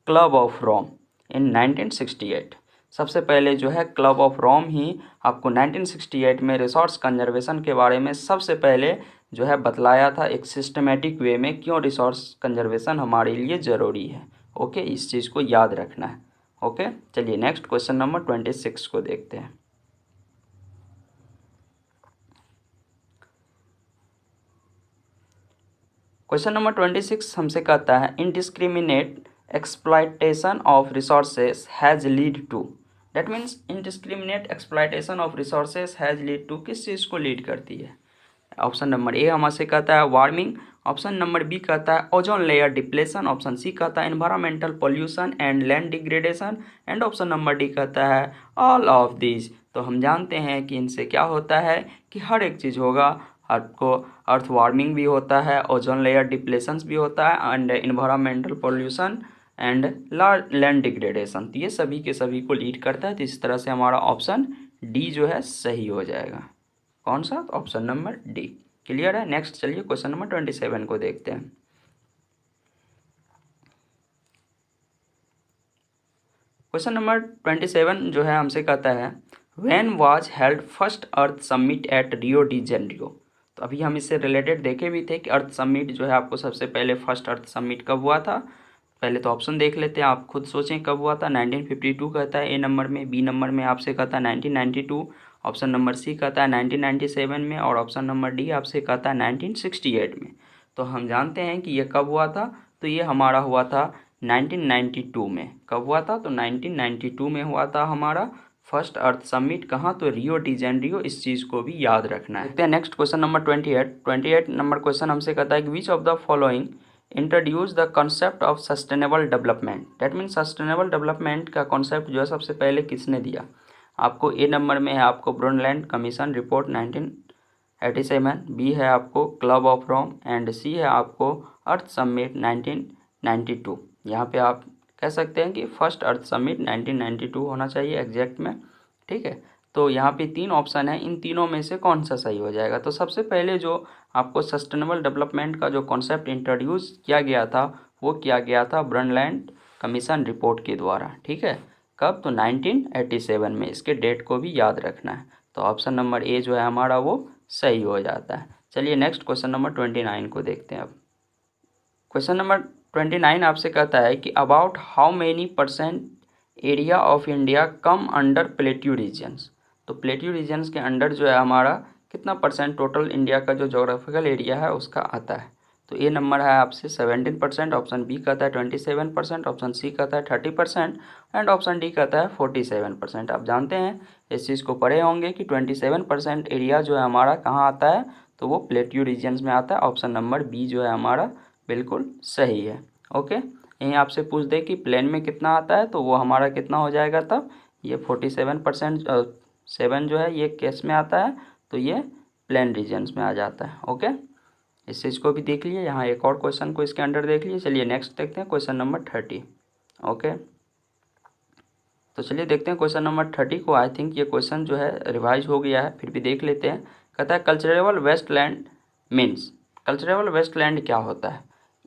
क्लब ऑफ रोम इन 1968। सबसे पहले जो है क्लब ऑफ रोम ही आपको 1968 में रिसोर्स कंजर्वेशन के बारे में सबसे पहले जो है बतलाया था एक सिस्टमेटिक वे में, क्यों रिसोर्स कंजर्वेशन हमारे लिए ज़रूरी है। ओके, इस चीज़ को याद रखना है। ओके, चलिए नेक्स्ट क्वेश्चन नंबर 26 को देखते हैं। क्वेश्चन नंबर 26 हमसे कहता है indiscriminate exploitation of resources has lead to. That means indiscriminate exploitation of resources has lead to किस चीज़ को लीड करती है। ऑप्शन नंबर ए हमसे कहता है वार्मिंग, ऑप्शन नंबर बी कहता है ozone layer depletion, option C कहता है environmental pollution and land degradation, and option number D कहता है ऑल ऑफ दिस। तो हम जानते हैं कि इनसे क्या होता है कि हर एक चीज़ होगा, आपको अर्थ वार्मिंग भी होता है, ओजोन लेयर डिप्लेशंस भी होता है, and environmental pollution and land degradation. तो ये सभी के सभी को लीड करता है। तो इस तरह से हमारा ऑप्शन डी जो है सही हो जाएगा। कौन सा, ऑप्शन नंबर डी। क्लियर है। नेक्स्ट चलिए क्वेश्चन नंबर 27 को देखते हैं। क्वेश्चन नंबर 27 जो है हमसे कहता है when was held first earth summit at Rio de Janeiro. तो अभी हम इससे रिलेटेड देखे भी थे कि अर्थ समिट जो है आपको सबसे पहले फर्स्ट अर्थ समिट कब हुआ था। पहले तो ऑप्शन देख लेते हैं, आप खुद सोचें कब हुआ था। 1952 कहता है ए नंबर में, बी नंबर में आपसे कहता है 1992, ऑप्शन नंबर सी कहता है 1997 में, और ऑप्शन नंबर डी आपसे कहता है 1968 में। तो हम जानते हैं कि ये कब हुआ था, तो ये हमारा हुआ था 1992 में। कब हुआ था, तो 1992 में हुआ था हमारा फर्स्ट अर्थ समिट। कहाँ, तो रियो डी जेनेरियो। इस चीज़ को भी याद रखना है। देखते हैं next question number 28 number question हमसे कहता है कि which of the following introduce the concept of sustainable development. That means sustainable development का कॉन्सेप्ट जो है सबसे पहले किसने दिया। आपको ए नंबर में है आपको ब्रुंडलैंड कमीशन रिपोर्ट 1987, बी है आपको क्लब ऑफ रोम, एंड सी है आपको अर्थ समिट 1992। यहाँ पे आप कह सकते हैं कि फर्स्ट अर्थ समिट 1992 होना चाहिए एग्जैक्ट में। ठीक है, तो यहाँ पे तीन ऑप्शन है, इन तीनों में से कौन सा सही हो जाएगा। तो सबसे पहले जो आपको सस्टेनेबल डेवलपमेंट का जो कॉन्सेप्ट इंट्रोड्यूस किया गया था वो किया गया था ब्रुंडलैंड कमीशन रिपोर्ट के द्वारा। ठीक है, कब, तो 1987 में। इसके डेट को भी याद रखना है। तो ऑप्शन नंबर ए जो है हमारा वो सही हो जाता है। चलिए नेक्स्ट क्वेश्चन नंबर 29 को देखते हैं अब। क्वेश्चन नंबर 29 आपसे कहता है कि about how many % area of India come under plateau regions. तो प्लेट्यू रीजन्स के अंडर जो है हमारा कितना % टोटल इंडिया का जो जोग्राफिकल एरिया है उसका आता है। तो ए नंबर है आपसे 17%, ऑप्शन बी कहता है 27%, ऑप्शन सी कहता है 30%, एंड ऑप्शन डी कहता है 47%। आप जानते हैं, इस चीज़ को पढ़े होंगे कि 27% एरिया जो है हमारा कहाँ आता है, तो वो प्लेट्यू रीजन्स में आता है। ऑप्शन नंबर बी जो है हमारा बिल्कुल सही है। ओके, यहीं आपसे पूछ दे कि प्लेन में कितना आता है, तो वो हमारा कितना हो जाएगा तब, ये 47% 7 जो है ये केस में आता है, तो ये प्लेन रीजन्स में आ जाता है। ओके, इस चीज़ को भी देख लीजिए। यहाँ एक और क्वेश्चन को इसके अंडर देख लीजिए। चलिए नेक्स्ट देखते हैं क्वेश्चन नंबर 30। ओके, तो चलिए देखते हैं क्वेश्चन नंबर 30 को। आई थिंक ये क्वेश्चन जो है रिवाइज हो गया है, फिर भी देख लेते हैं। कहता है culturable wasteland means, culturable wasteland क्या होता है।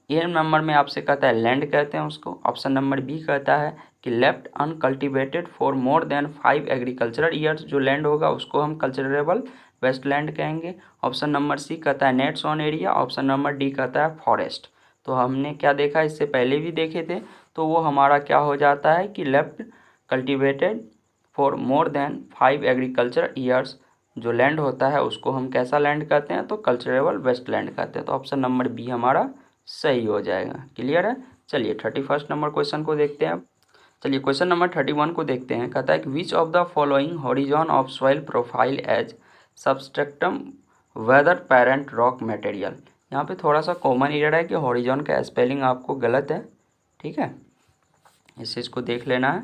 ए नंबर में आपसे कहता है लैंड कहते हैं उसको। ऑप्शन नंबर बी कहता है कि left uncultivated for more than 5 agricultural years, जो लैंड होगा उसको हम कल्चरेबल वेस्टलैंड कहेंगे। ऑप्शन नंबर सी कहता है nets on area. Option number D कहता है फॉरेस्ट। तो हमने क्या देखा, इससे पहले भी देखे थे, तो वो हमारा क्या हो जाता है कि left cultivated for more than 5 agriculture years, जो लैंड होता है उसको हम कैसा लैंड कहते हैं, तो कल्चरेबल वेस्टलैंड कहते हैं। तो ऑप्शन नंबर बी हमारा सही हो जाएगा। क्लियर है। चलिए 31 नंबर क्वेश्चन को देखते हैं। चलिए क्वेश्चन नंबर 31 को देखते हैं। कहता है कि which of the following horizon of soil profile as substratum weather parent rock material. यहाँ पे थोड़ा सा कॉमन एरर है कि हॉरिजॉन का स्पेलिंग आपको गलत है, ठीक है, इस चीज़ को देख लेना है।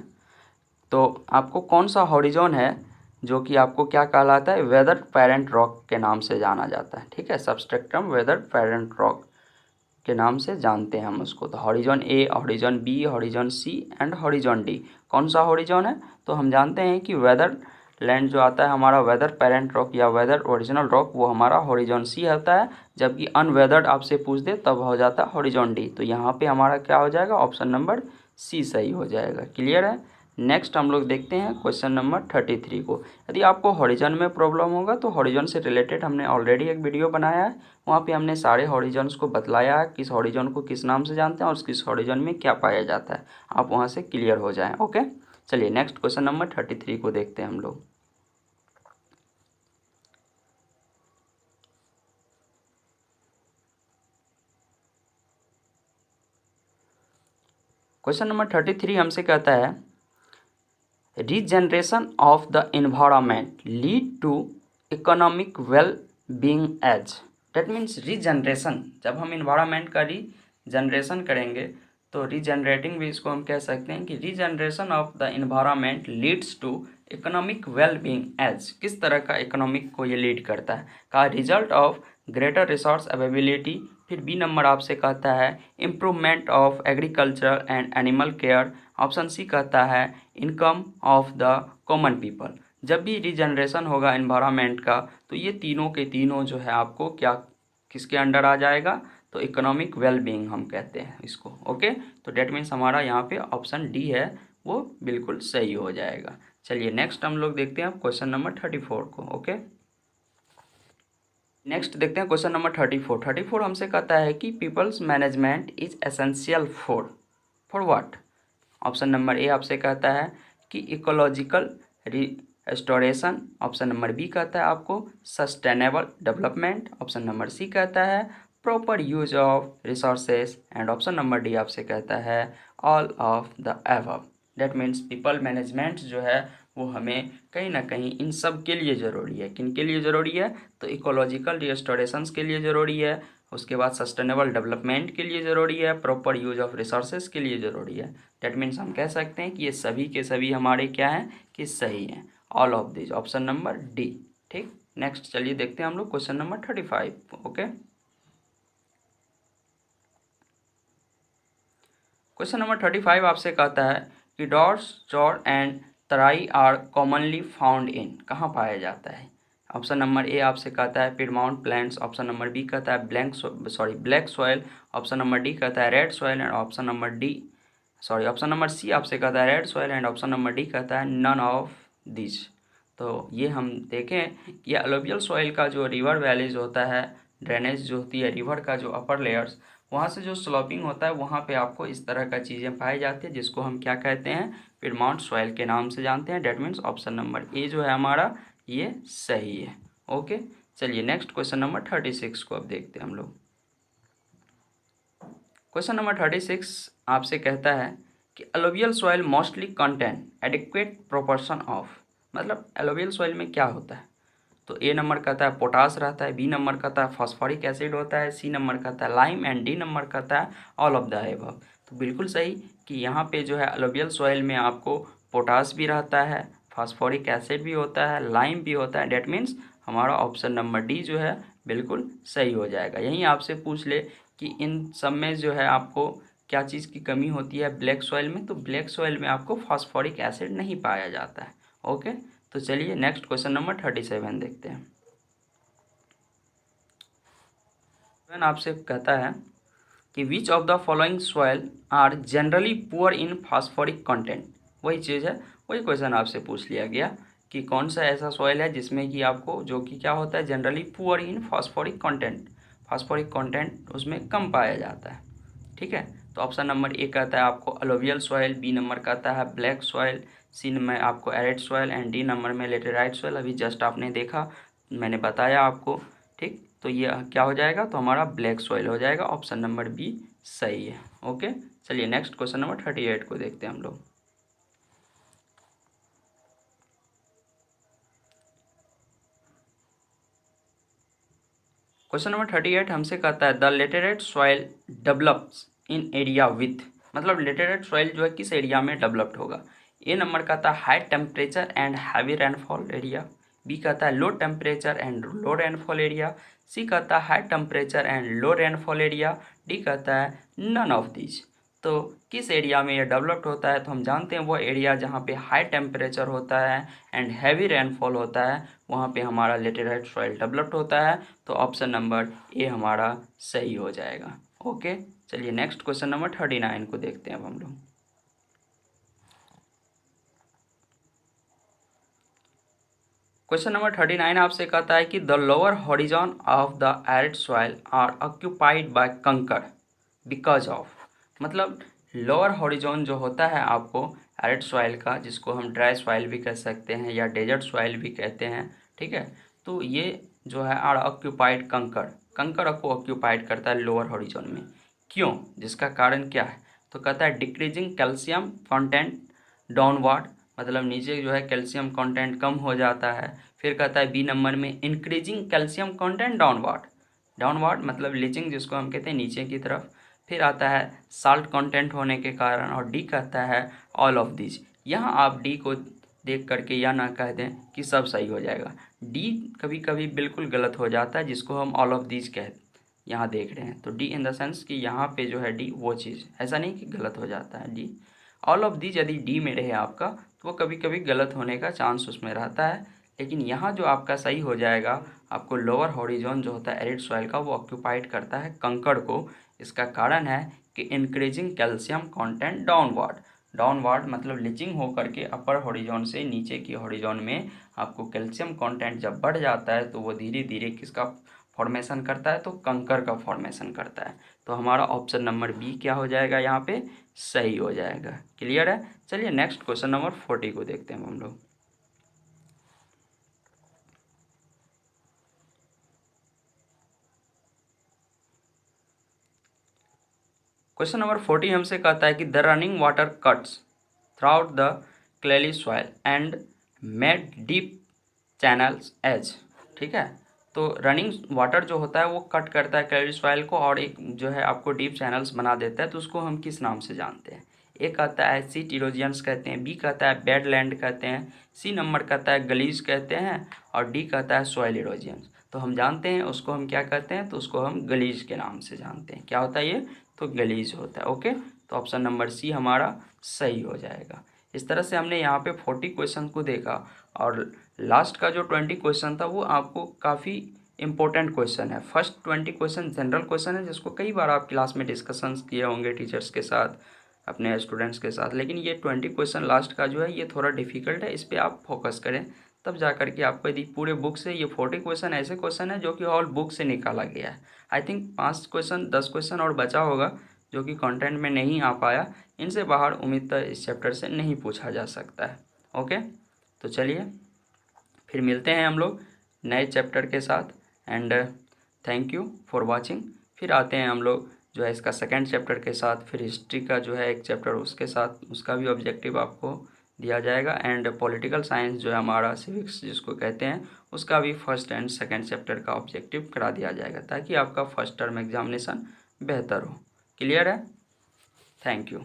तो आपको कौन सा हॉरिजॉन है जो कि आपको क्या कहलाता है, वेदर पेरेंट रॉक के नाम से जाना जाता है, ठीक है, सबस्ट्रक्टम वेदर पेरेंट रॉक के नाम से जानते हैं हम उसको। तो horizon A, horizon B, horizon C and horizon D, कौन सा हॉरिजॉन है, तो हम जानते हैं कि वेदर लैंड जो आता है हमारा, वेदर पेरेंट रॉक या वेदर ओरिजिनल रॉक, वो हमारा हॉरिजॉन सी होता है। जबकि अनवेदर्ड आपसे पूछ दे तब हो जाता है हॉरिजॉन डी। तो यहाँ पे हमारा क्या हो जाएगा, ऑप्शन नंबर सी सही हो जाएगा। क्लियर है। नेक्स्ट हम लोग देखते हैं क्वेश्चन नंबर 33 को। यदि आपको हॉरिजॉन में प्रॉब्लम होगा तो हॉरिजॉन से रिलेटेड हमने ऑलरेडी एक वीडियो बनाया है, वहाँ पे हमने सारे हॉरिजॉन्स को बतलाया है, किस हॉरिजॉन को किस नाम से जानते हैं और किस हॉरिजॉन में क्या पाया जाता है। आप वहाँ से क्लियर हो जाएं। ओके, चलिए नेक्स्ट क्वेश्चन नंबर 33 को देखते हैं हम लोग। क्वेश्चन नंबर 33 हमसे कहता है regeneration of the environment lead to economic well being as. That means regeneration, जब हम इन्वायरमेंट का रीजनरेशन करेंगे तो रीजनरेटिंग भी इसको हम कह सकते हैं कि regeneration of the environment leads to economic well being as. किस तरह का इकोनॉमिक को ये लीड करता है, का result of greater resource availability. फिर बी नंबर आपसे कहता है improvement of agriculture and animal care. Option C कहता है income of the common people. जब भी रीजनरेशन होगा एनवायरनमेंट का तो ये तीनों के तीनों जो है आपको क्या किसके अंडर आ जाएगा, तो इकोनॉमिक वेल बीइंग हम कहते हैं इसको। ओके, तो डेट मीन्स हमारा यहाँ पे ऑप्शन डी है वो बिल्कुल सही हो जाएगा। चलिए नेक्स्ट हम लोग देखते हैं क्वेश्चन नंबर 34 को। ओके, नेक्स्ट देखते हैं क्वेश्चन नंबर 34 हमसे कहता है कि people's management is essential for what. Option number A आपसे कहता है कि ecological restoration. Option number B कहता है आपको sustainable development. Option number C कहता है proper use of resources and option number D आपसे कहता है all of the above. That means people management जो है वो हमें कहीं ना कहीं इन सब के लिए ज़रूरी है। किन के लिए ज़रूरी है, तो इकोलॉजिकल रिस्टोरेशंस के लिए ज़रूरी है, उसके बाद सस्टेनेबल डेवलपमेंट के लिए ज़रूरी है, प्रॉपर यूज ऑफ रिसोर्सेज के लिए ज़रूरी है। डेट मीन्स हम कह सकते हैं कि ये सभी के सभी हमारे क्या हैं कि सही हैं, all of this, option number D. ठीक, नेक्स्ट चलिए देखते हैं हम लोग question number 35। Okay, question number 35 आपसे कहता है कि dots, chaur and Terai are commonly found in, कहाँ पाया जाता है। ऑप्शन नंबर ए आपसे कहता है piedmont plains. Option number B कहता है black soil. Option number D कहता है red soil and option number C आपसे कहता है red soil and option number D कहता है नन ऑफ दिस। तो ये हम देखें कि एलोवियल सॉइल का जो रिवर वैलीज होता है, ड्रेनेज जो होती है रिवर का जो अपर लेयर्स, वहाँ से जो स्लोपिंग होता है वहाँ पे आपको इस तरह का चीज़ें पाई जाती है जिसको हम क्या कहते हैं, पिडमाउंट सॉइल के नाम से जानते हैं। डेट मीन्स ऑप्शन नंबर ए जो है हमारा ये सही है। ओके, चलिए नेक्स्ट क्वेश्चन नंबर 36 को अब देखते हैं हम लोग। क्वेश्चन नंबर 36 आपसे कहता है कि alluvial soil mostly contain adequate proportion of, मतलब एलोवियल सॉइल में क्या होता है, तो ए नंबर कहता है पोटास रहता है, बी नंबर कहता है फॉस्फोरिक एसिड होता है, सी नंबर कहता है लाइम एंड डी नंबर कहता है ऑल ऑफ द अबव। तो बिल्कुल सही कि यहाँ पे जो है एलोवियल सॉइल में आपको पोटास भी रहता है, फॉस्फोरिक एसिड भी होता है, लाइम भी होता है। डेट मीन्स हमारा ऑप्शन नंबर डी जो है बिल्कुल सही हो जाएगा। यहीं आपसे पूछ ले कि इन सब में जो है आपको क्या चीज़ की कमी होती है ब्लैक सॉइल में, तो ब्लैक सॉइल में आपको फास्फोरिक एसिड नहीं पाया जाता है। ओके, तो चलिए नेक्स्ट क्वेश्चन नंबर 37 देखते हैं। आपसे कहता है कि which of the following soil are generally poor in phosphoric content. वही चीज़ है, वही क्वेश्चन आपसे पूछ लिया गया कि कौन सा ऐसा सॉइल है जिसमें कि आपको जो कि क्या होता है generally poor in phosphoric content, phosphoric content उसमें कम पाया जाता है। ठीक है, तो ऑप्शन नंबर ए कहता है आपको अलोवियल सॉइल, बी नंबर कहता है ब्लैक सॉइल, सी में आपको arid soil and D number में लेटेराइट सॉइल। अभी जस्ट आपने देखा, मैंने बताया आपको। ठीक, तो ये क्या हो जाएगा, तो हमारा ब्लैक सॉइल हो जाएगा। ऑप्शन नंबर बी सही है। ओके, चलिए नेक्स्ट क्वेश्चन नंबर 38 को देखते हैं हम लोग। क्वेश्चन नंबर 38 हमसे कहता है the laterite soil develops in area with, मतलब लेटेराइट सॉइल जो है किस एरिया में डेवलप्ड होगा। ए नंबर कहता है high temperature and heavy rainfall area, B कहता है low temperature and low rainfall area, C कहता है high temperature and low rainfall area, D कहता है नन ऑफ दीज। तो किस एरिया में ये डेवलप्ड होता है, तो हम जानते हैं वो एरिया जहाँ पे हाई टेम्परेचर होता है एंड हैवी रेनफॉल होता है, वहाँ पे हमारा लेटेराइट सॉइल डेवलप्ड होता है। तो ऑप्शन नंबर ए हमारा सही हो जाएगा। ओके, चलिए नेक्स्ट क्वेश्चन नंबर 39 को देखते हैं अब हम लोग। क्वेश्चन नंबर 39 आपसे कहता है कि the lower horizon of the arid soil are occupied by kankar because of, मतलब लोअर हॉरिजॉन जो होता है आपको एरिड सॉइल का, जिसको हम ड्राई सॉइल भी कह सकते हैं या डेजर्ट सॉइल भी कहते हैं। ठीक है, तो ये जो है आर ऑक्यूपाइड कंकर, कंकर को ऑक्यूपाइड करता है लोअर हॉरिजॉन में। क्यों, जिसका कारण क्या है, तो कहता है डिक्रीजिंग कैल्शियम कंटेंट डाउनवर्ड, मतलब नीचे जो है कैल्शियम कंटेंट कम हो जाता है। फिर कहता है बी नंबर में increasing calcium content downward, downward मतलब लीचिंग जिसको हम कहते हैं नीचे की तरफ। फिर आता है साल्ट कंटेंट होने के कारण, और डी कहता है ऑल ऑफ दिस। यहाँ आप डी को देख करके या ना कह दें कि सब सही हो जाएगा, डी कभी कभी बिल्कुल गलत हो जाता है जिसको हम ऑल ऑफ दिस कह यहाँ देख रहे हैं। तो डी इन द सेंस कि यहाँ पे जो है डी वो चीज़, ऐसा नहीं कि गलत हो जाता है डी। ऑल ऑफ दीज यदि डी में रहे आपका तो वो कभी कभी गलत होने का चांस उसमें रहता है, लेकिन यहाँ जो आपका सही हो जाएगा, आपको लोअर हॉरिजॉन जो होता है एरिड सॉइल का वो ऑक्यूपाइड करता है कंकड़ को। इसका कारण है कि increasing calcium content downward, downward मतलब लीचिंग होकर के अपर हॉरिजॉन से नीचे की हॉरिजॉन में आपको कैल्शियम कंटेंट जब बढ़ जाता है तो वो धीरे धीरे किसका फॉर्मेशन करता है, तो कंकड़ का फॉर्मेशन करता है। तो हमारा ऑप्शन नंबर बी क्या हो जाएगा, यहाँ पे सही हो जाएगा। क्लियर है, चलिए नेक्स्ट क्वेश्चन नंबर 40 को देखते हैं हम लोग। क्वेश्चन नंबर 40 हमसे कहता है कि the running water cuts throughout the clayey soil and made deep channels as. ठीक है, तो रनिंग वाटर जो होता है वो कट करता है क्लेली सॉइल को और एक जो है आपको डीप चैनल्स बना देता है। तो उसको हम किस नाम से जानते हैं, ए कहता है सीट इरोजियंस कहते हैं, बी कहता है बेड लैंड कहते हैं, सी नंबर कहता है गलीज कहते हैं, और डी कहता है सॉइल इरोजियंस। तो हम जानते हैं उसको हम क्या कहते हैं, तो उसको हम गलीज के नाम से जानते हैं। क्या होता है ये, तो गलीज होता है। ओके, तो ऑप्शन नंबर सी हमारा सही हो जाएगा। इस तरह से हमने यहाँ पे 40 क्वेश्चन को देखा, और लास्ट का जो 20 क्वेश्चन था वो आपको काफ़ी इंपॉर्टेंट क्वेश्चन है। फर्स्ट 20 क्वेश्चन जनरल क्वेश्चन है जिसको कई बार आप क्लास में डिस्कशंस किए होंगे टीचर्स के साथ, अपने स्टूडेंट्स के साथ, लेकिन ये 20 क्वेश्चन लास्ट का जो है ये थोड़ा डिफिकल्ट है। इस पर आप फोकस करें, तब जा कर के आपको यदि पूरे बुक से ये 40 क्वेश्चन ऐसे क्वेश्चन है जो कि ऑल बुक से निकाला गया है। आई थिंक 5 क्वेश्चन 10 क्वेश्चन और बचा होगा जो कि कंटेंट में नहीं आ पाया, इनसे बाहर उम्मीद है इस चैप्टर से नहीं पूछा जा सकता है। ओके, तो चलिए फिर मिलते हैं हम लोग नए चैप्टर के साथ, and thank you for watching. फिर आते हैं हम लोग जो है इसका सेकंड चैप्टर के साथ, फिर हिस्ट्री का जो है एक चैप्टर उसके साथ, उसका भी ऑब्जेक्टिव आपको दिया जाएगा, एंड पॉलिटिकल साइंस जो है हमारा सिविक्स जिसको कहते हैं उसका भी फर्स्ट एंड सेकंड चैप्टर का ऑब्जेक्टिव करा दिया जाएगा ताकि आपका फर्स्ट टर्म एग्जामिनेशन बेहतर हो। क्लियर है, थैंक यू।